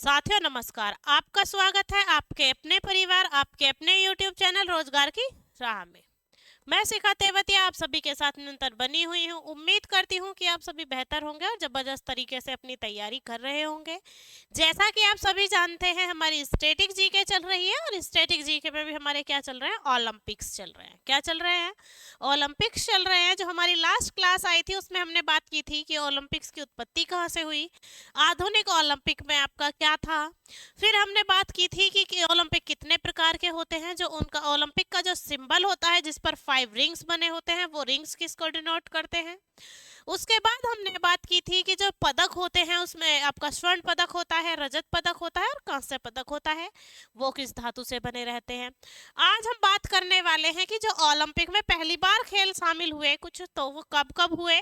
साथियों नमस्कार। आपका स्वागत है आपके अपने परिवार आपके अपने YouTube चैनल रोजगार की राह में। मैं शिखा तेवतिया आप सभी के साथ निरंतर बनी हुई हूँ। उम्मीद करती हूँ कि आप सभी बेहतर होंगे और जबरदस्त तरीके से अपनी तैयारी कर रहे होंगे। जैसा कि आप सभी जानते हैं हमारी स्टैटिक जीके चल रही है और स्टैटिक जीके में भी हमारे क्या चल रहे हैं, ओलंपिक्स चल रहे हैं। क्या चल रहे हैं? ओलंपिक्स चल रहे हैं। जो हमारी लास्ट क्लास आई थी उसमें हमने बात की थी कि ओलंपिक्स की उत्पत्ति कहाँ से हुई, आधुनिक ओलंपिक में आपका क्या था। फिर हमने बात की थी कि ओलंपिक कितने प्रकार के होते हैं। जो उनका ओलंपिक का जो सिंबल होता है जिस पर 5 रिंग्स बने होते हैं वो रिंग्स किसको डिनोट करते हैं। उसके बाद हमने बात की थी कि जो पदक होते हैं उसमें आपका स्वर्ण पदक होता है, रजत पदक होता है और कांस्य पदक होता है, वो किस धातु से बने रहते हैं। आज हम बात करने वाले हैं कि जो ओलंपिक में पहली बार खेल शामिल हुए कुछ, तो वो कब कब हुए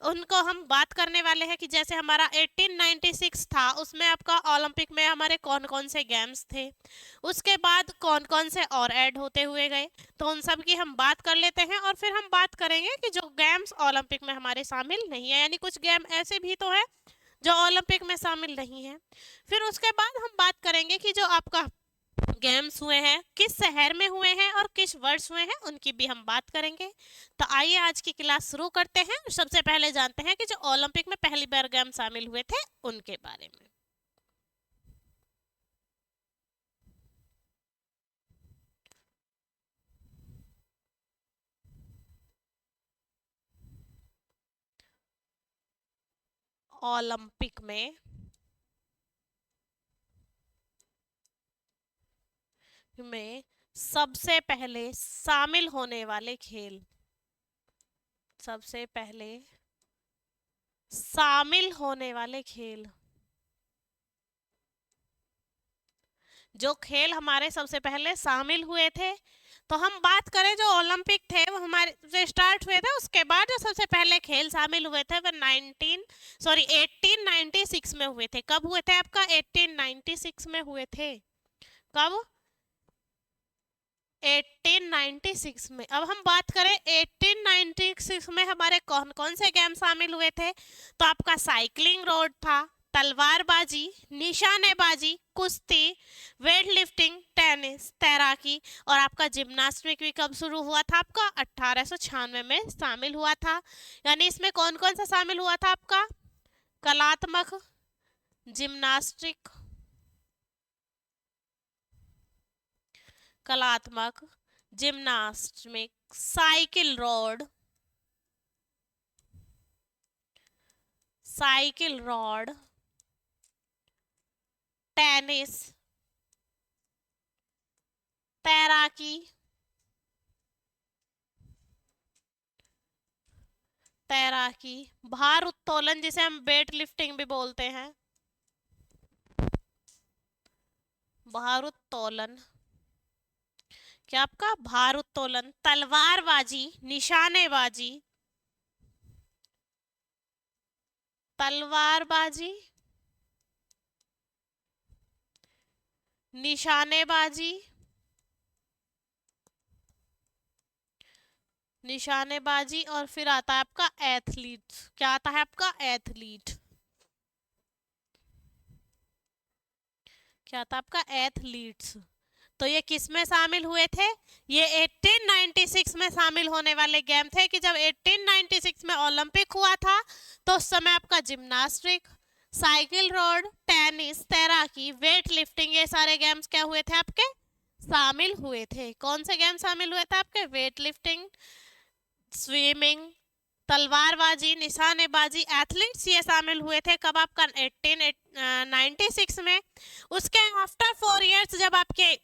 उनको हम बात करने वाले हैं। कि जैसे हमारा 1896 था उसमें आपका ओलंपिक में हमारे कौन कौन से गेम्स थे, उसके बाद कौन कौन से और ऐड होते हुए गए, तो उन सब की हम बात कर लेते हैं। और फिर हम बात करेंगे कि जो गेम्स ओलंपिक में हमारे शामिल नहीं है, यानी कुछ गेम ऐसे भी तो है जो ओलंपिक में शामिल नहीं है। फिर उसके बाद हम बात करेंगे कि जो आपका गेम्स हुए हैं किस शहर में हुए हैं और किस वर्ष हुए हैं, उनकी भी हम बात करेंगे। तो आइए आज की क्लास शुरू करते हैं। सबसे पहले जानते हैं कि जो ओलंपिक में पहली बार गेम शामिल हुए थे उनके बारे में। ओलंपिक में सबसे पहले शामिल होने वाले खेल, सबसे पहले शामिल होने वाले खेल, जो खेल हमारे सबसे पहले शामिल हुए थे, तो हम बात करें जो ओलंपिक थे वो हमारे जो स्टार्ट हुए थे उसके बाद जो सबसे पहले खेल शामिल हुए थे वो 1896 में हुए थे। कब हुए थे आपका? 1896 में हुए थे। कब? 1896 में। अब हम बात करें 1896 में हमारे कौन कौन से गेम शामिल हुए थे, तो आपका साइकिलिंग रोड था, तलवारबाजी, निशानेबाजी, कुश्ती, वेट लिफ्टिंग, टेनिस, तैराकी और आपका जिम्नास्टिक भी कब शुरू हुआ था? आपका 1896 में शामिल हुआ था। यानी इसमें कौन कौन सा शामिल हुआ था आपका? कलात्मक, जिम्नास्टिक, कलात्मक, gymnastic, cycle road, cycle rod, tennis, तैराकी, तैराकी, भार उत्तोलन जिसे हम वेट लिफ्टिंग भी बोलते हैं, भार उत्तोलन, क्या आपका भार उत्तोलन, तलवारबाजी, निशानेबाजी, तलवारबाजी, निशानेबाजी, निशानेबाजी और फिर आता है आपका एथलीट। क्या आता है आपका? एथलीट। क्या था आपका? एथलीट्स। तो ये किस में शामिल हुए थे? ये 1896 में शामिल होने वाले गेम थे। कि जब 1896 में ओलंपिक हुआ था तो उस समय आपका जिम्नास्टिक, साइकिल रोड, टेनिस, तैराकी, वेट लिफ्टिंग, ये सारे गेम्स क्या हुए थे आपके? शामिल हुए थे। कौन से गेम शामिल हुए थे आपके? वेट लिफ्टिंग, स्विमिंग, तलवारबाजी, निशानेबाजी, एथलीट्स, ये शामिल हुए थे। कब? आपका 1896 में। उसके आफ्टर 4 इयर्स जब आपके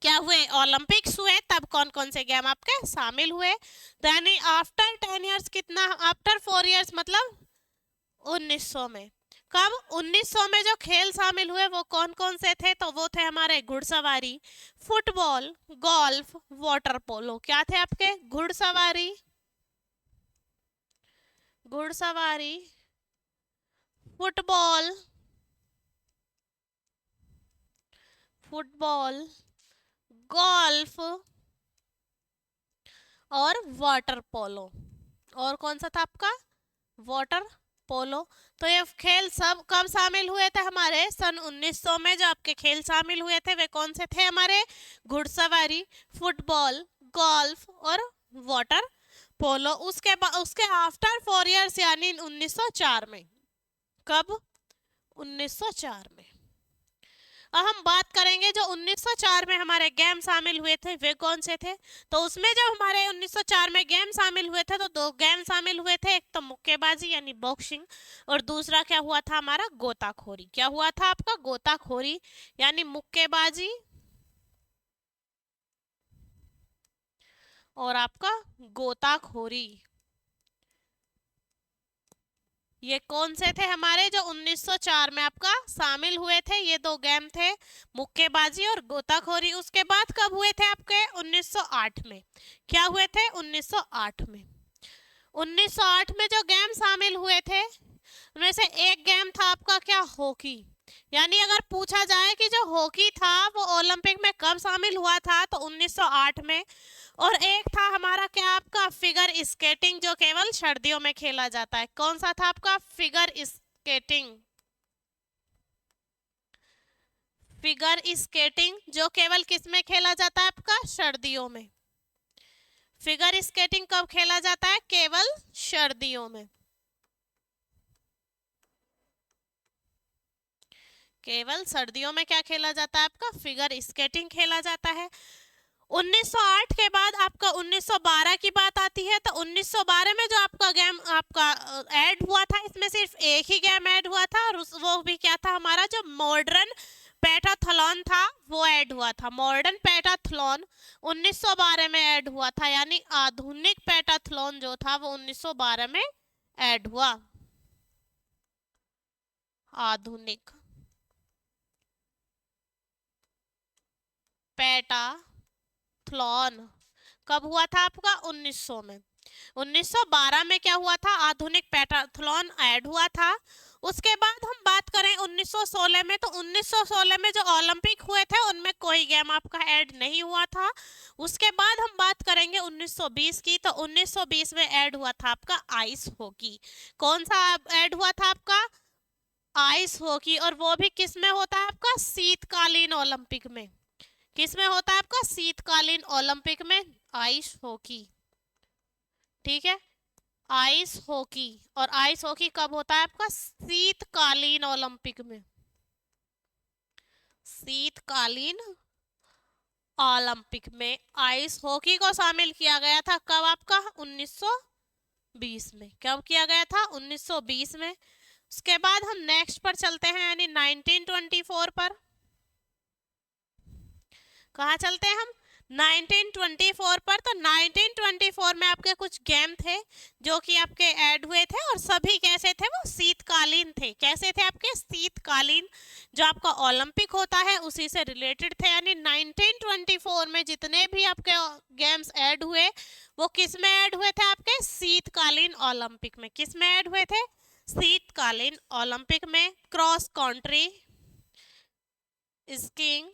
क्या हुए? ओलंपिक्स हुए, तब कौन कौन से गेम आपके शामिल हुए? तो यानी आफ्टर 10 इयर्स, कितना? आफ्टर 4 इयर्स मतलब 1900 में। कब? 1900 में जो खेल शामिल हुए वो कौन कौन से थे? तो वो थे हमारे घुड़सवारी, फुटबॉल, गोल्फ, वाटर पोलो। क्या थे आपके? घुड़सवारी, घुड़सवारी, फुटबॉल, फुटबॉल, गोल्फ और वाटर पोलो। और कौन सा था आपका? Water polo. तो ये खेल सब कब शामिल हुए थे हमारे? सन 1900 में जो आपके खेल शामिल हुए थे वे कौन से थे हमारे? घुड़सवारी, फुटबॉल, गोल्फ और वाटर पोलो। उसके आफ्टर 4 इयर्स यानी 1904 में। कब? 1904 में। अब हम बात करेंगे जो 1904 में हमारे गेम शामिल हुए थे वे कौन से थे। तो उसमें जब हमारे 1904 में गेम शामिल हुए थे तो 2 गेम शामिल हुए थे, एक तो मुक्केबाजी यानी बॉक्सिंग और दूसरा क्या हुआ था हमारा? गोताखोरी। क्या हुआ था आपका? गोताखोरी यानी मुक्केबाजी और आपका गोताखोरी। ये कौन से थे हमारे जो 1904 में आपका शामिल हुए थे? ये 2 गेम थे, मुक्केबाजी और गोताखोरी। उसके बाद कब हुए थे आपके? 1908 में। क्या हुए थे? 1908 में। 1908 में जो गेम शामिल हुए थे उनमें से एक गेम था आपका क्या? हॉकी। यानी अगर पूछा जाए कि जो हॉकी था वो ओलंपिक में कब शामिल हुआ था तो 1908 में। और एक था हमारा क्या आपका? फिगर स्केटिंग, जो केवल सर्दियों में खेला जाता है। कौन सा था आपका? Figure skating. फिगर स्केटिंग जो केवल किस में खेला जाता है आपका? सर्दियों में। फिगर स्केटिंग कब खेला जाता है? केवल सर्दियों में। केवल सर्दियों में क्या खेला जाता है आपका? फिगर स्केटिंग खेला जाता है। 1908 के बाद आपका 1912 की बात आती है। तो 1912 में जो आपका गेम आपका ऐड हुआ था इसमें सिर्फ एक ही गेम ऐड हुआ था और वो भी क्या था हमारा? जो मॉडर्न पेंटाथलॉन था वो ऐड हुआ था। मॉडर्न पेंटाथलॉन 1912 में ऐड हुआ था, यानी आधुनिक पेंटाथलॉन जो था वो 1912 में ऐड हुआ। आधुनिक पेंटाथलॉन कब हुआ था आपका? 1900 में। 1912 में क्या हुआ था? आधुनिक पेंटाथलॉन ऐड हुआ था। उसके बाद हम बात करें 1916 में, तो 1916 में जो ओलंपिक हुए थे उनमें कोई गेम आपका ऐड नहीं हुआ था। उसके बाद हम बात करेंगे 1920 की, तो 1920 में ऐड हुआ था आपका आइस हॉकी। कौन सा ऐड हुआ था आपका? Ice hockey. और वो भी किस में होता है आपका? शीतकालीन ओलंपिक में। किस में होता है आपका? शीतकालीन ओलंपिक में आइस हॉकी। ठीक है, आइस हॉकी। और आइस हॉकी कब होता है आपका? शीतकालीन ओलंपिक में। शीतकालीन ओलंपिक में आइस हॉकी को शामिल किया गया था। कब आपका? 1920 में। कब किया गया था? 1920 में। उसके बाद हम नेक्स्ट पर चलते हैं यानी 1924 पर। कहाँ चलते हैं हम? 1924 पर। तो 1924 में आपके कुछ गेम थे जो कि आपके ऐड हुए थे और सभी कैसे थे? वो शीतकालीन थे। कैसे थे आपके? शीतकालीन। जो आपका ओलंपिक होता है उसी से रिलेटेड थे। यानी 1924 में जितने भी आपके गेम्स ऐड हुए वो किस में ऐड हुए थे? आपके शीतकालीन ओलंपिक में। किस में ऐड हुए थे? शीतकालीन ओलंपिक में। क्रॉस कंट्री, स्कीइंग,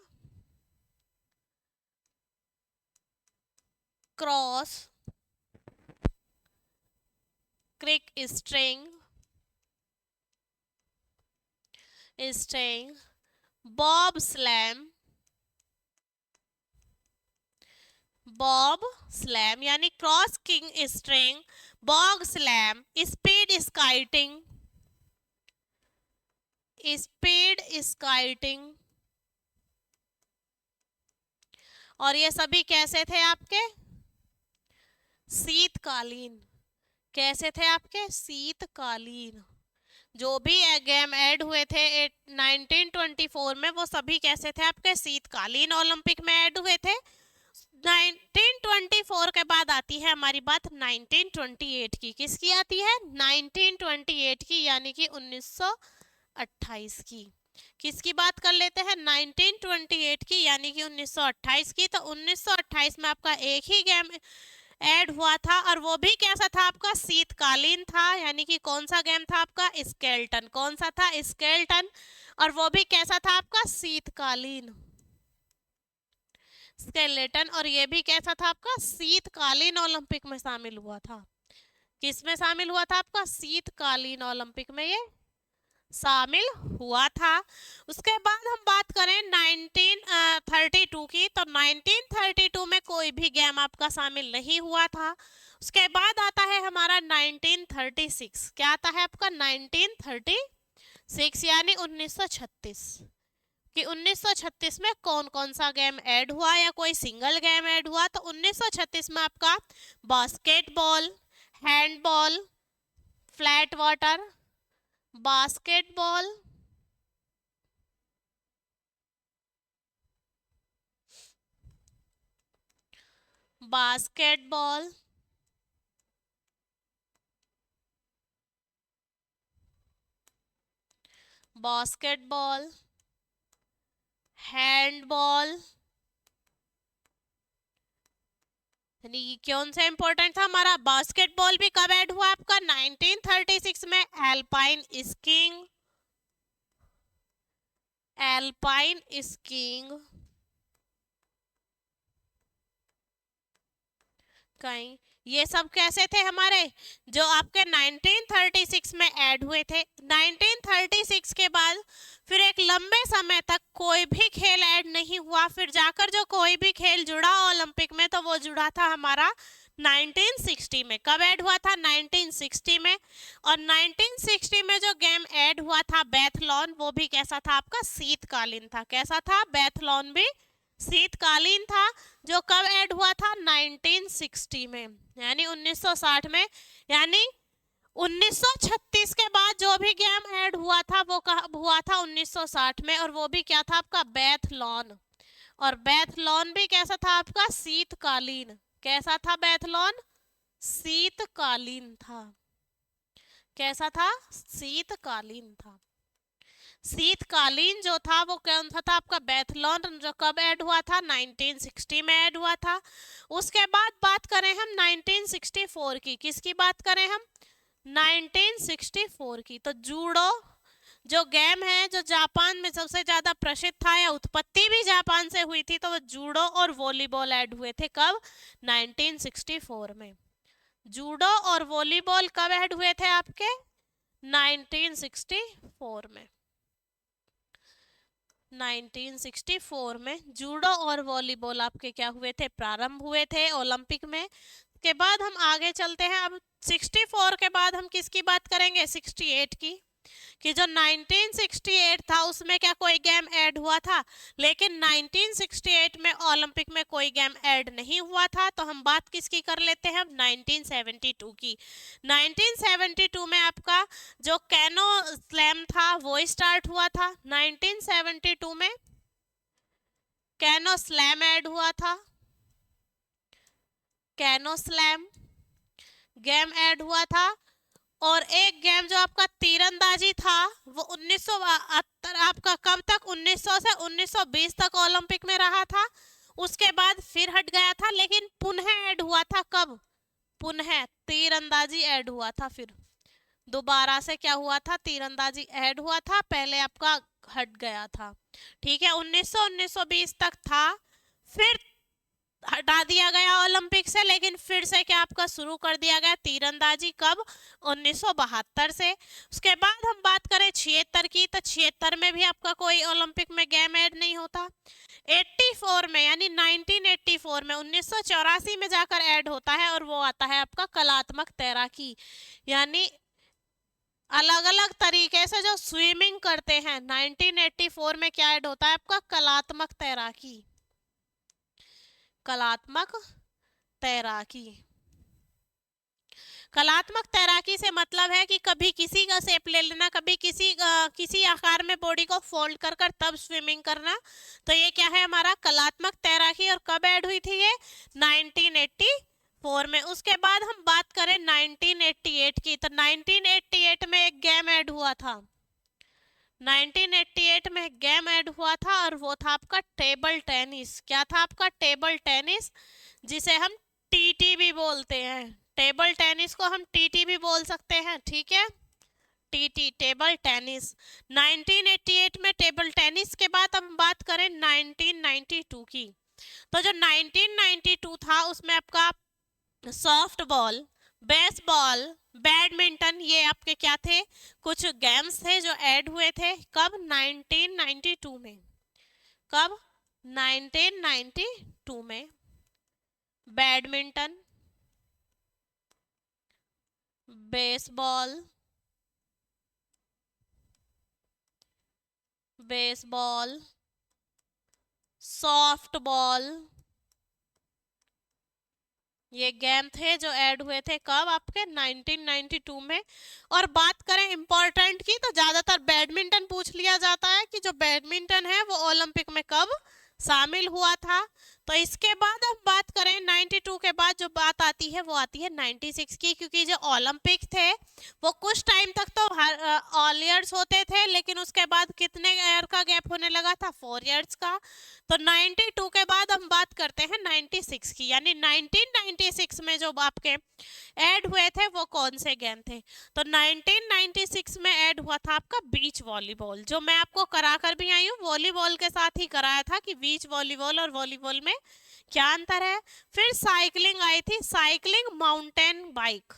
क्रॉस, क्रिक स्ट्रिंग, बॉब स्लैम यानी क्रॉस किंग स्ट्रिंग, बॉब स्लैम, स्पीड स्काइटिंग। और ये सभी कैसे थे आपके? शीतकालीन। कैसे थे आपके? शीतकालीन। जो भी गेम ऐड हुए थे 1924 में वो सभी कैसे थे आपके? शीतकालीन ओलंपिक में ऐड हुए थे। 1924 के बाद आती है हमारी बात 1928 की। किसकी आती है? 1928 की, यानी कि 1928 की। किसकी बात कर लेते हैं? 1928 की, यानी कि 1928 की। तो 1928 में आपका एक ही गेम ऐड हुआ था और वो भी कैसा था आपका? शीतकालीन था। यानी कि कौन सा गेम था आपका? स्केलेटन। कौन सा था? स्केलेटन। और वो भी कैसा था आपका? शीतकालीन। स्केलेटन। और ये भी कैसा था आपका? शीतकालीन ओलंपिक में शामिल हुआ था। किसमें शामिल हुआ था आपका? शीतकालीन ओलंपिक में ये शामिल हुआ था। उसके बाद हम बात करें 1932 की, तो 1932 में कोई भी गेम आपका शामिल नहीं हुआ था। उसके बाद आता है हमारा 1936। क्या आता है आपका? 1936 यानी 1936 कि 1936 में कौन कौन सा गेम ऐड हुआ या कोई सिंगल गेम ऐड हुआ। तो 1936 में आपका basketball, handball, flat water, basketball, basketball, basketball, handball, यानी कौन सा इंपॉर्टेंट था हमारा? बास्केटबॉल भी कब ऐड हुआ आपका? 1936 में। एल्पाइन स्कीइंग, एल्पाइन स्कीइंग कहीं, ये सब कैसे थे हमारे? जो आपके 1936 में ऐड हुए थे। 1936 के बाद फिर एक लंबे समय तक कोई भी खेल ऐड नहीं हुआ। फिर जाकर जो कोई भी खेल जुड़ा ओलंपिक में, तो वो जुड़ा था हमारा 1960 में। कब ऐड हुआ था? 1960 में। और 1960 में जो गेम ऐड हुआ था बैथलॉन, वो भी कैसा था आपका? शीतकालीन था। कैसा था? बैथलॉन भी शीतकालीन था। जो कब ऐड हुआ था? 1960 में, यानी 1960 में। यानी 1936 के बाद जो भी गेम ऐड हुआ था वो कब हुआ था? 1960 में। और वो भी क्या था आपका? बैथलॉन। और बैथलॉन भी कैसा था आपका? शीतकालीन। कैसा था बैथलॉन? शीतकालीन था। कैसा था? शीतकालीन था। शीतकालीन जो था वो कौन सा था आपका? बैथलॉन। जो कब ऐड हुआ था? 1960 में ऐड हुआ था। उसके बाद बात करें हम 1964 की। किसकी बात करें हम? 1964 की। तो जूडो जो गेम है, जो जापान में सबसे ज्यादा प्रसिद्ध था या उत्पत्ति भी जापान से हुई थी, तो वो जूडो और वॉलीबॉल ऐड हुए थे। कब? 1964 में। जूडो और वॉलीबॉल कब ऐड हुए थे आपके? 1964 में। 1964 में जूडो और वॉलीबॉल आपके क्या हुए थे? प्रारंभ हुए थे ओलंपिक में। के बाद हम आगे चलते हैं। अब 64 के बाद हम किसकी बात करेंगे? 68 की। कि जो 1968 था उसमें क्या कोई गेम ऐड हुआ था? लेकिन 1968 में ओलंपिक में कोई गेम ऐड नहीं हुआ था। तो हम बात किसकी कर लेते हैं? 1972 की। 1972 में आपका जो कैनो स्लैम था वो स्टार्ट हुआ था। 1972 में कैनो स्लैम ऐड हुआ था। कैनो स्लैम गेम ऐड हुआ था। और एक गेम जो आपका तीरंदाजी था वो 1972 आपका कब तक? 1900 से 1920 तक ओलंपिक में रहा था। उसके बाद फिर हट गया था, लेकिन पुनः ऐड हुआ था। कब? पुनः तीरंदाजी ऐड हुआ था। फिर दोबारा से क्या हुआ था? तीरंदाजी ऐड हुआ था। पहले आपका हट गया था। ठीक है, 1920 तक था, फिर हटा दिया गया ओलंपिक से। लेकिन फिर से क्या आपका शुरू कर दिया गया तीरंदाजी। कब? 1972 से। उसके बाद हम बात करें 76 की, तो 76 में भी आपका कोई ओलंपिक में गेम ऐड नहीं होता। 84 में, यानी 1984 में, 1984 में जाकर ऐड होता है। और वो आता है आपका कलात्मक तैराकी। यानी अलग अलग तरीके से जो स्विमिंग करते हैं, 1984 में क्या ऐड होता है आपका? कलात्मक तैराकी। कलात्मक तैराकी। कलात्मक तैराकी से मतलब है कि कभी किसी का शेप ले लेना, कभी किसी आकार में बॉडी को फोल्ड कर कर तब स्विमिंग करना। तो ये क्या है हमारा? कलात्मक तैराकी। और कब ऐड हुई थी ये? 1984 में। उसके बाद हम बात करें 1988 की, तो 1988 में एक गेम ऐड हुआ था। 1988 में गेम ऐड हुआ था और वो था आपका टेबल टेनिस। क्या था आपका? टेबल टेनिस, जिसे हम टीटी भी बोलते हैं। टेबल टेनिस को हम टीटी भी बोल सकते हैं। ठीक है, टीटी, टेबल टेनिस। 1988 में टेबल टेनिस के बाद हम बात करें 1992 की। तो जो 1992 था उसमें आपका सॉफ्ट बॉल, बेसबॉल, बैडमिंटन, ये आपके क्या थे, कुछ गेम्स थे जो ऐड हुए थे कब, 1992 में। कब, 1992 में। बैडमिंटन, बेसबॉल, बेसबॉल, सॉफ्टबॉल, ये गेम थे जो ऐड हुए थे कब, आपके 1992 में। और बात करें इम्पोर्टेंट की तो ज्यादातर बैडमिंटन पूछ लिया जाता है कि जो बैडमिंटन है वो ओलंपिक में कब शामिल हुआ था। तो इसके बाद हम बात करें 92 के बाद जो बात आती है वो आती है 96 की, क्योंकि जो ओलंपिक थे वो कुछ टाइम तक तो ऑल ईयर्स होते थे, लेकिन उसके बाद कितने ईयर का गैप होने लगा था, 4 ईयर्स का। तो 92 के बाद हम बात करते हैं 96 की, यानी 1996 में जो आपके ऐड हुए थे वो कौन से गेम थे। तो 1996 में ऐड हुआ था आपका बीच वॉलीबॉल, जो मैं आपको करा कर भी आई हूँ, वॉलीबॉल के साथ ही कराया था कि बीच वॉलीबॉल और वॉलीबॉल में क्या अंतर है। फिर साइकिलिंग आई थी, साइकिलिंग माउंटेन बाइक,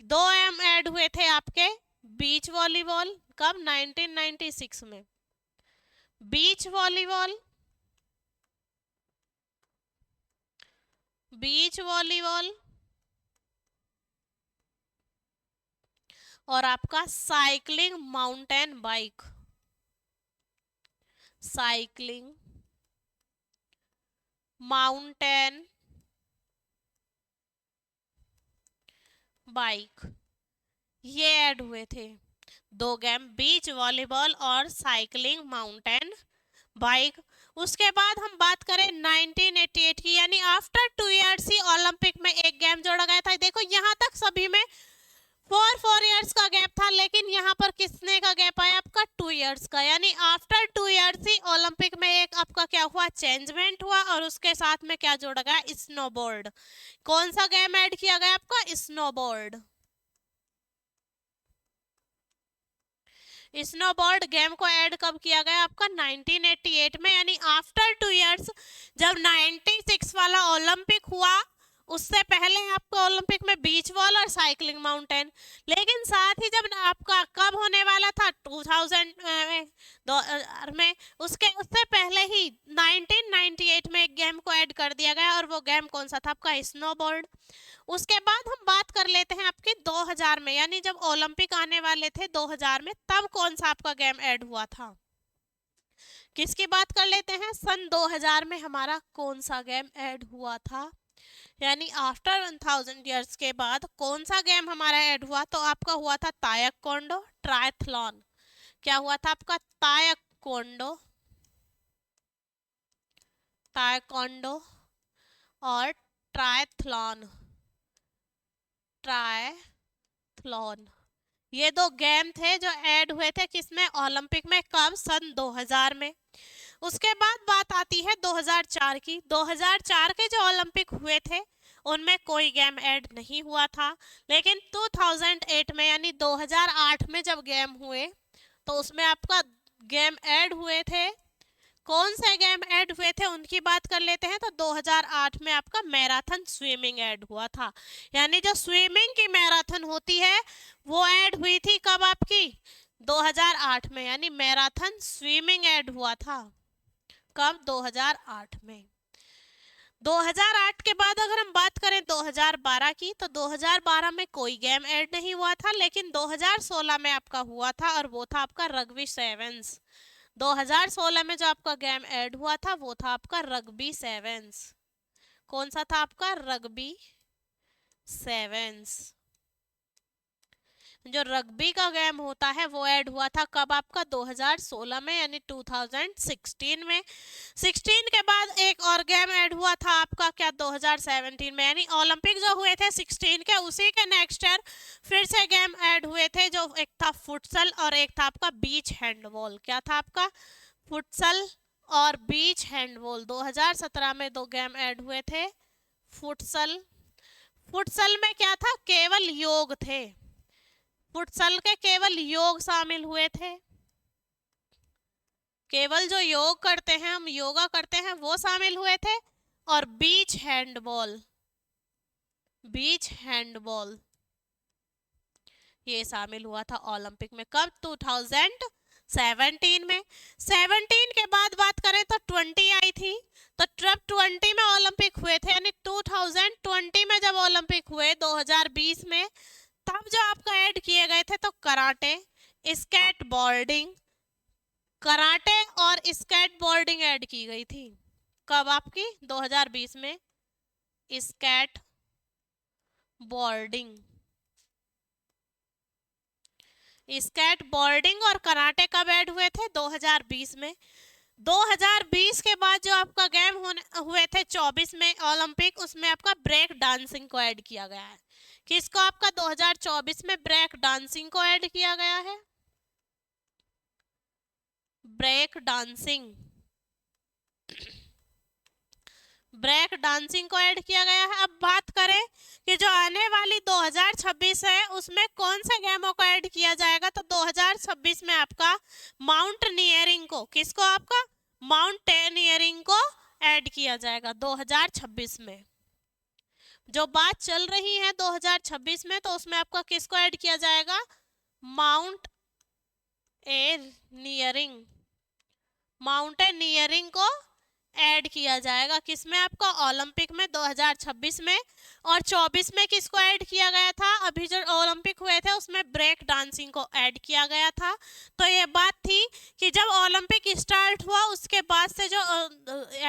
दो एम ऐड हुए थे आपके बीच वॉलीबॉल कब, 1996 में। बीच वॉलीबॉल, बीच वॉलीबॉल और आपका cycling mountain bike, cycling mountain bike, ये ऐड हुए थे दो गेम, बीच वॉलीबॉल और साइकिलिंग माउंटेन बाइक। उसके बाद हम बात करें 1988 की, यानी आफ्टर 2 इयर्स ही ओलंपिक में एक गेम जोड़ा गया था। देखो यहाँ तक सभी में 4 इयर्स का गैप था, लेकिन यहाँ पर कितने का गैप आया आपका, 2 इयर्स का, यानी आफ्टर 2 इयर्स ही ओलंपिक में एक आपका क्या हुआ, चेंजमेंट हुआ, और उसके साथ में क्या जोड़ा गया, स्नोबोर्ड। कौन सा गेम ऐड किया गया आपका, स्नोबोर्ड। स्नोबोर्ड गेम को ऐड कब किया गया आपका, 1988 में, यानी आफ्टर 2 इयर्स। जब 96 वाला ओलंपिक हुआ उससे पहले आपको ओलंपिक में बीच वॉल और साइकिलिंग माउंटेन, लेकिन साथ ही जब आपका कब होने वाला था 2000 में, उसके उससे पहले ही 1998 में एक गेम को ऐड कर दिया गया, और वो गेम कौन सा था आपका, स्नोबोर्ड। उसके बाद हम बात कर लेते हैं आपके 2000 में, यानी जब ओलंपिक आने वाले थे 2000 में, तब कौन सा आपका गेम ऐड हुआ था। किसकी बात कर लेते हैं, सन 2000 में हमारा कौन सा गेम ऐड हुआ था, यानी आफ्टर 1000 इयर्स के बाद कौन सा गेम हमारा ऐड हुआ। तो आपका हुआ था तायक्वोंडो ट्रायथलॉन। क्या हुआ था आपका, तायक्वोंडो, तायक्वोंडो और ट्रायथलॉन, ट्रायथलॉन, ये दो गेम थे जो ऐड हुए थे किसमें, ओलंपिक में, कब, सन 2000 में। उसके बाद बात आती है 2004 की। 2004 के जो ओलंपिक हुए थे उनमें कोई गेम ऐड नहीं हुआ था, लेकिन 2008 में, यानी 2008 में जब गेम हुए तो उसमें आपका गेम ऐड हुए थे। कौन से गेम ऐड हुए थे उनकी बात कर लेते हैं। तो 2008 में आपका मैराथन स्विमिंग ऐड हुआ था, यानी जो स्विमिंग की मैराथन होती है वो ऐड हुई थी कब आपकी, 2008 में, यानी मैराथन स्विमिंग ऐड हुआ था कब, 2008 में। 2008 के बाद अगर हम बात करें 2012 की, तो 2012 में कोई गेम ऐड नहीं हुआ था, लेकिन 2016 में आपका हुआ था, और वो था आपका रग्बी सेवेंस। 2016 में जो आपका गेम ऐड हुआ था वो था आपका रग्बी सेवेंस। कौन सा था आपका, रग्बी सेवेंस। जो रग्बी का गेम होता है वो ऐड हुआ था कब आपका, 2016 में, यानी 2016 में। 16 के बाद एक और गेम ऐड हुआ था आपका क्या, 2017 में, यानी ओलंपिक जो हुए थे 16 के, उसी के नेक्स्ट ईयर फिर से गेम ऐड हुए थे, जो एक था फुटसल और एक था आपका बीच हैंडबॉल। क्या था आपका, फुटसल और बीच हैंडबॉल। 2017 में दो गेम ऐड हुए थे। फुटसल, फुटसल में क्या था, केवल योग थे, फुटसल के केवल योग शामिल हुए थे, केवल जो योग करते हैं, हम योगा करते हैं, वो शामिल हुए थे। और बीच हैंडबॉल, बीच हैंडबॉल ये शामिल हुआ था ओलंपिक में। कब? 2017 में। 17 के बाद बात करें तो 20 आई थी, तो ट्रब 20 में ओलंपिक हुए थे, यानी 2020 में जब ओलंपिक हुए 2020 में, तब जो आपका ऐड किए गए थे तो कराटे, स्केट बोर्डिंग, कराटे और स्केट बोर्डिंग ऐड की गई थी। कब आपकी? 2020 में स्केट बोर्डिंग, स्केट बोर्डिंग और कराटे कब ऐड हुए थे? 2020 में। 2020 के बाद जो आपका गेम हुए थे 24 में ओलंपिक, उसमें आपका ब्रेक डांसिंग को ऐड किया गया है। किसको? आपका 2024 में ब्रेक डांसिंग को ऐड किया गया है, ब्रेक डांसिंग, ब्रेक डांसिंग को ऐड किया गया है। अब बात करें कि जो आने वाली 2026 है उसमें कौन से गेमों को ऐड किया जाएगा, तो 2026 में आपका माउंटेनियरिंग को, किसको? आपका माउंटेनियरिंग को ऐड किया जाएगा 2026 में। जो बात चल रही है 2026 में, तो उसमें आपका किसको ऐड किया जाएगा? माउंट एनियरिंग, माउंटेनियरिंग को ऐड किया जाएगा। किसमें? आपका ओलंपिक में 2026 में। और 24 में किसको ऐड किया गया था? अभी जो ओलंपिक हुए थे उसमें ब्रेक डांसिंग को ऐड किया गया था। तो ये बात थी कि जब ओलंपिक स्टार्ट हुआ उसके बाद से जो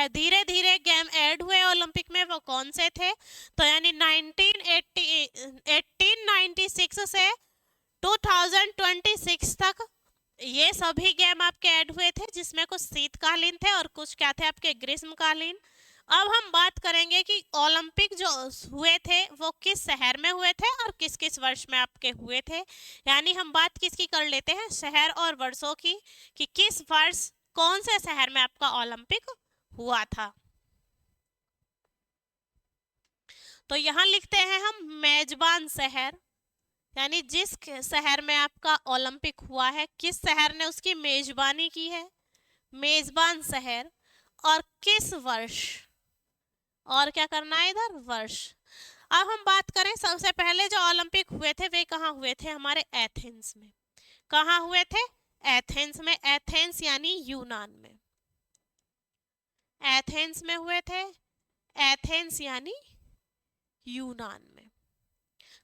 धीरे धीरे गेम ऐड हुए ओलंपिक में वो कौन से थे, तो यानी 1896 से 2026 तक ये सभी गेम आपके ऐड हुए थे, जिसमें कुछ शीतकालीन थे और कुछ क्या थे? आपके ग्रीष्मकालीन। अब हम बात करेंगे कि ओलंपिक जो हुए थे वो किस शहर में हुए थे और किस किस वर्ष में आपके हुए थे। यानी हम बात किसकी कर लेते हैं? शहर और वर्षों की, कि किस वर्ष कौन से शहर में आपका ओलंपिक हुआ था। तो यहाँ लिखते हैं हम मेजबान शहर, यानी जिस शहर में आपका ओलंपिक हुआ है, किस शहर ने उसकी मेजबानी की है, मेजबान शहर, और किस वर्ष, और क्या करना है इधर? वर्ष। अब हम बात करें, सबसे पहले जो ओलंपिक हुए थे वे कहाँ हुए थे? हमारे एथेंस में। कहाँ हुए थे? एथेंस में। एथेंस यानी यूनान में, एथेंस में हुए थे। एथेंस यानी यूनान में।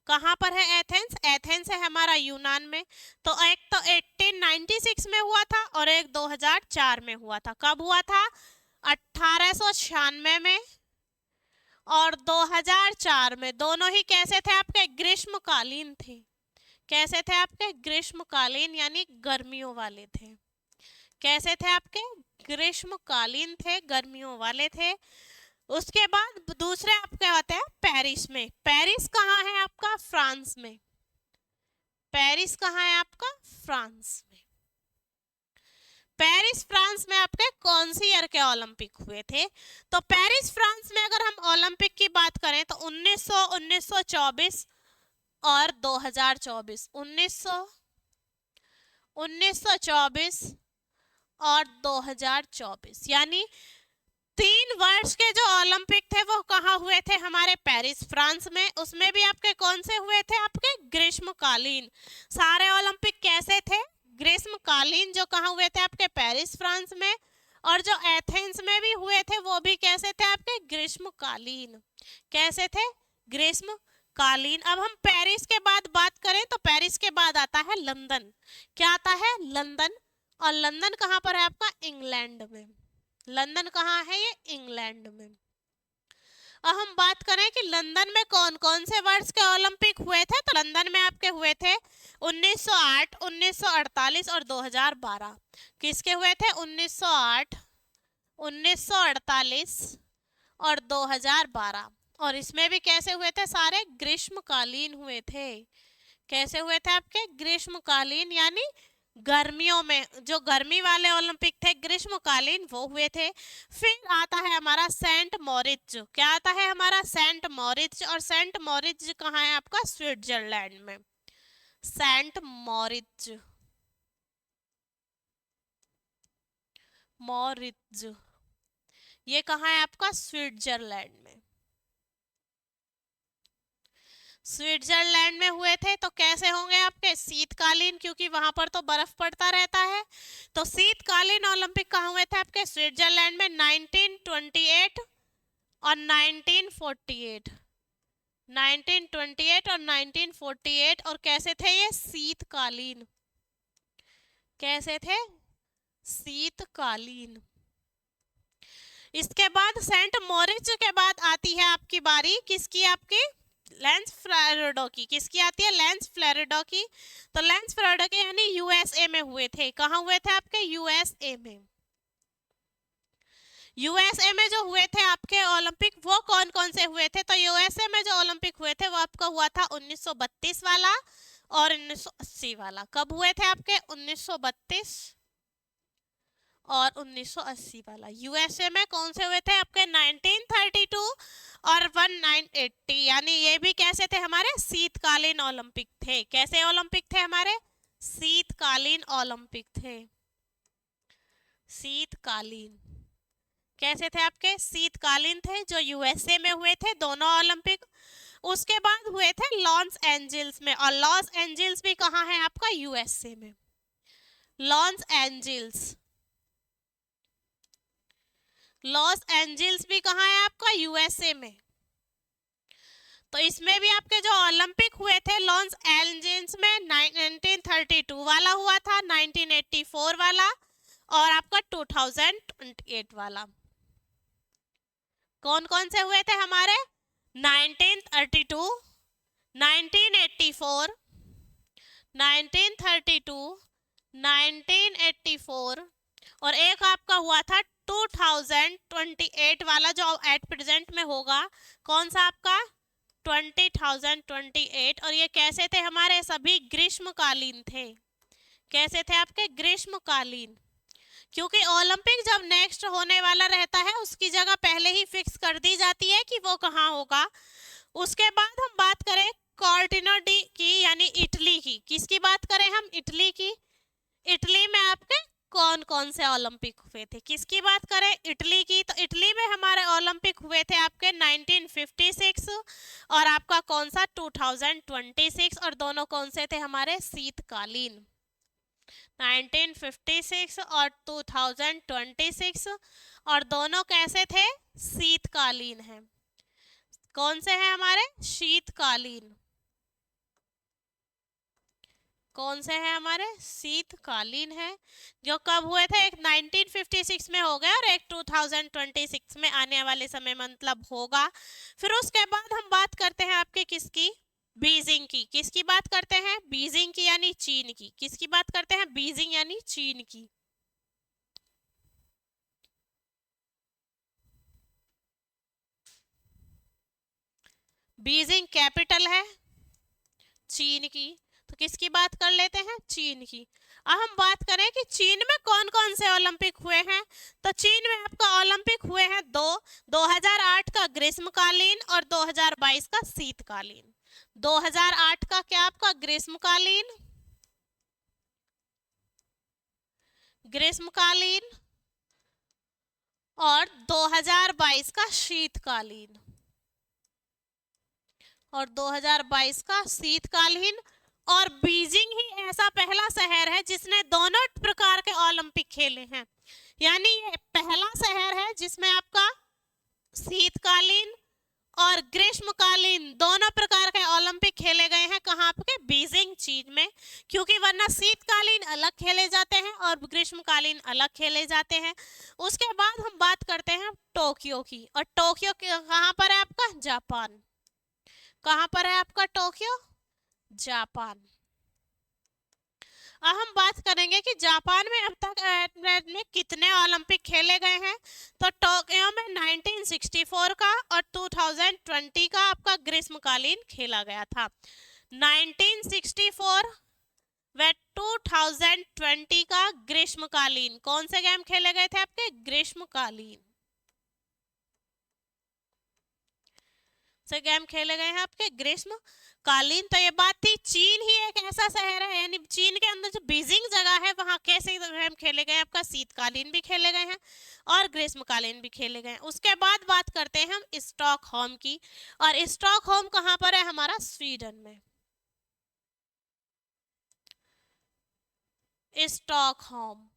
कहाँ पर है एथेंस? एथेंस है हमारा यूनान में। तो एक तो 1896 में हुआ था और एक 2004 में हुआ था। कब हुआ था? 1896 में और 2004 में। दोनों ही कैसे थे? आपके ग्रीष्मकालीन थे। कैसे थे आपके? ग्रीष्मकालीन, यानी गर्मियों वाले थे। कैसे थे आपके? ग्रीष्मकालीन थे, गर्मियों वाले थे। उसके बाद दूसरे आपके आते हैं पेरिस में। पेरिस कहाँ है आपका? फ्रांस में। पेरिस कहाँ है आपका? फ्रांस में। पेरिस फ्रांस में आपके कौन सी ईयर के ओलंपिक हुए थे? तो पेरिस फ्रांस में अगर हम ओलंपिक की बात करें तो 1900, 1924 और 2024। 1924 और 2024, यानी 3 वर्ष के जो ओलंपिक थे वो कहाँ हुए थे? हमारे पेरिस फ्रांस में। उसमें भी आपके कौन से हुए थे? आपके ग्रीष्मकालीन। सारे ओलंपिक कैसे थे? ग्रीष्मकालीन। जो कहाँ हुए थे? आपके पेरिस फ्रांस में। और जो एथेंस में भी हुए थे वो भी कैसे थे? आपके ग्रीष्मकालीन। कैसे थे? ग्रीष्मकालीन। अब हम पेरिस के बाद बात करें तो पेरिस के बाद आता है लंदन। क्या आता है? लंदन। और लंदन कहाँ पर है आपका? इंग्लैंड में। लंदन कहाँ है? ये इंग्लैंड में। अब हम बात करें कि लंदन में कौन कौन से वर्ष के ओलंपिक हुए थे, तो लंदन में आपके हुए थे 1908, 1948 और 2012। किसके हुए थे? 1908, 1948 और 2012। और इसमें भी कैसे हुए थे? सारे ग्रीष्मकालीन हुए थे। कैसे हुए थे आपके? ग्रीष्मकालीन, यानी गर्मियों में। जो गर्मी वाले ओलंपिक थे ग्रीष्मकालीन वो हुए थे। फिर आता है हमारा सेंट मॉरिट्ज। क्या आता है हमारा? सेंट मॉरिट्ज। और सेंट मॉरिट्ज कहाँ है आपका? स्विट्जरलैंड में। सेंट मॉरिट्ज, मॉरिट्ज ये कहाँ है आपका? स्विट्जरलैंड में। स्विट्जरलैंड में हुए थे। तो कैसे होंगे आपके? शीतकालीन, क्योंकि वहां पर तो बर्फ पड़ता रहता है। तो शीतकालीन ओलंपिक कहाँ हुए थे आपके? स्विट्जरलैंड में 1928 और 1948। 1928 और 1948। और कैसे थे ये? शीतकालीन। कैसे थे? शीतकालीन। इसके बाद सेंट मॉरिस के बाद आती है आपकी बारी, किसकी? आपकी लेंस फ्लोरिडा की। किसकी आती है? लेंस फ्लोरिडा की। तो लेंस फ्लोरिडा के यानी यूएसए में हुए थे। कहाँ हुए थे आपके? यूएसए में। यूएसए में जो हुए थे आपके ओलंपिक, वो कौन कौन से हुए थे? तो यूएसए में जो ओलंपिक हुए थे वो आपका हुआ था 1932 वाला और 1980 वाला। कब हुए थे आपके? 1932 और 1980 वाला। यूएसए में कौन से हुए थे आपके? 1932 और 1980। यानी ये भी कैसे थे हमारे? शीतकालीन ओलंपिक थे। कैसे ओलंपिक थे हमारे? शीतकालीन ओलंपिक थे। शीतकालीन कैसे थे आपके? शीतकालीन थे, जो यूएसए में हुए थे दोनों ओलंपिक। उसके बाद हुए थे लॉस एंजल्स में, और लॉस एंजल्स भी कहाँ है आपका? यूएसए में। लॉस एंजल्स, लॉस एंजल्स भी कहाँ है आपका? यूएसए में। तो इसमें भी आपके जो ओलंपिक हुए थे लॉस एंजल्स में 1932 वाला हुआ था, 1984 वाला और आपका 2028 वाला। कौन कौन से हुए थे हमारे? 1932, 1984, 1932, 1984 और एक आपका हुआ था 2028 वाला, जो एट प्रेजेंट में होगा। कौन सा आपका? 2028। और ये कैसे थे हमारे? सभी ग्रीष्मकालीन थे। कैसे थे आपके? ग्रीष्मकालीन। क्योंकि ओलंपिक जब नेक्स्ट होने वाला रहता है उसकी जगह पहले ही फिक्स कर दी जाती है कि वो कहाँ होगा। उसके बाद हम बात करें कॉर्टिना डी की यानी इटली की। किसकी बात करें हम? इटली की। इटली में आपके कौन कौन से ओलंपिक हुए थे? किसकी बात करें? इटली की। तो इटली में हमारे ओलंपिक हुए थे आपके 1956 और आपका कौन सा? 2026। और दोनों कौन से थे हमारे? शीतकालीन। 1956 और 2026 और दोनों कैसे थे? शीतकालीन हैं। कौन से हैं हमारे? शीतकालीन। कौन से हैं हमारे? शीतकालीन है। जो कब हुए थे? एक 1956 में हो गए और एक 2026 में आने वाले समय मतलब होगा। फिर उसके बाद हम बात करते हैं आपके किसकी? बीजिंग की। किसकी बात करते हैं? बीजिंग की यानी चीन की। किसकी बात करते हैं? बीजिंग यानी चीन की। बीजिंग कैपिटल है चीन की। तो किसकी बात कर लेते हैं? चीन की। अब हम बात करें कि चीन में कौन कौन से ओलंपिक हुए हैं। तो चीन में आपका ओलंपिक हुए हैं 2008 का ग्रीष्मकालीन और 2022 का शीतकालीन। 2008 का क्या आपका? ग्रीष्मकालीन, ग्रीष्मकालीन और 2022 का शीतकालीन। और 2022 का शीतकालीन। और बीजिंग ही ऐसा पहला शहर है जिसने दोनों प्रकार के ओलंपिक खेले हैं। यानी ये पहला शहर है जिसमें आपका शीतकालीन और ग्रीष्मकालीन दोनों प्रकार के ओलंपिक खेले गए हैं। कहाँ आपके? बीजिंग चीन में। क्योंकि वरना शीतकालीन अलग खेले जाते हैं और ग्रीष्मकालीन अलग खेले जाते हैं। उसके बाद हम बात करते हैं टोक्यो की। और टोक्यो कहाँ पर है आपका? जापान। कहाँ पर है आपका टोक्यो? जापान। अब हम बात करेंगे कि जापान में अब तक में कितने ओलंपिक खेले गए हैं। तो टोक्यो में 1964 का और 2020 का आपका ग्रीष्मकालीन खेला गया था। 1964 व 2020 का ग्रीष्मकालीन। कौन से गेम खेले गए थे आपके? ग्रीष्मकालीन। से गेम खेले गए हैं आपके ग्रीष्मकालीन। तो ये बात थी, चीन ही एक ऐसा शहर है, यानी चीन के अंदर जो बीजिंग जगह है वहाँ कैसे गेम खेले गए हैं, आपका शीतकालीन भी खेले गए हैं और ग्रीष्मकालीन भी खेले गए हैं। उसके बाद बात करते हैं हम स्टॉकहोम की, और स्टॉकहोम कहाँ पर है, हमारा स्वीडन में। Stockholm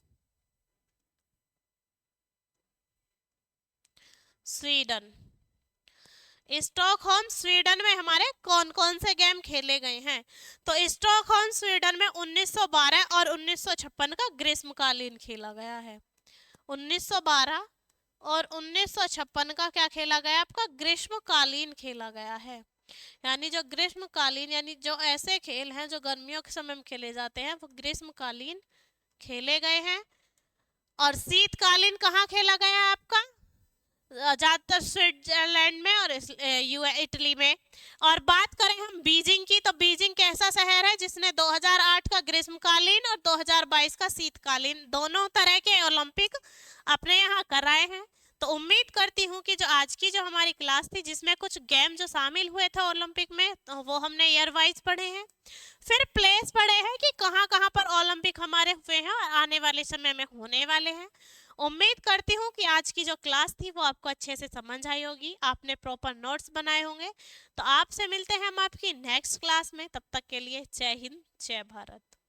Sweden. स्टॉकहोम स्वीडन में हमारे कौन कौन से गेम खेले गए हैं, तो स्टॉकहोम स्वीडन में 1912 और 1956 का ग्रीष्मकालीन खेला गया है। 1912 और 1956 का क्या खेला गया, आपका ग्रीष्मकालीन खेला गया है। यानी जो ग्रीष्मकालीन, यानी जो ऐसे खेल हैं जो गर्मियों के समय में खेले जाते हैं, वो ग्रीष्मकालीन खेले गए हैं। और शीतकालीन कहाँ खेला गया है आपका, ज्यादातर स्विट्जरलैंड में और इटली में। और बात करें हम बीजिंग की, तो बीजिंग कैसा शहर है जिसने 2008 का ग्रीष्मकालीन और 2022 का शीतकालीन दोनों तरह के ओलंपिक अपने यहाँ कराए हैं। तो उम्मीद करती हूँ कि जो आज की जो हमारी क्लास थी, जिसमें कुछ गेम जो शामिल हुए थे ओलंपिक में, तो वो हमने ईयर वाइज पढ़े हैं, फिर प्लेस पढ़े हैं कि कहाँ कहाँ पर ओलंपिक हमारे हुए हैं और आने वाले समय में होने वाले हैं। उम्मीद करती हूँ कि आज की जो क्लास थी वो आपको अच्छे से समझ आई होगी, आपने प्रॉपर नोट्स बनाए होंगे। तो आपसे मिलते हैं हम आपकी नेक्स्ट क्लास में, तब तक के लिए जय हिंद जय भारत।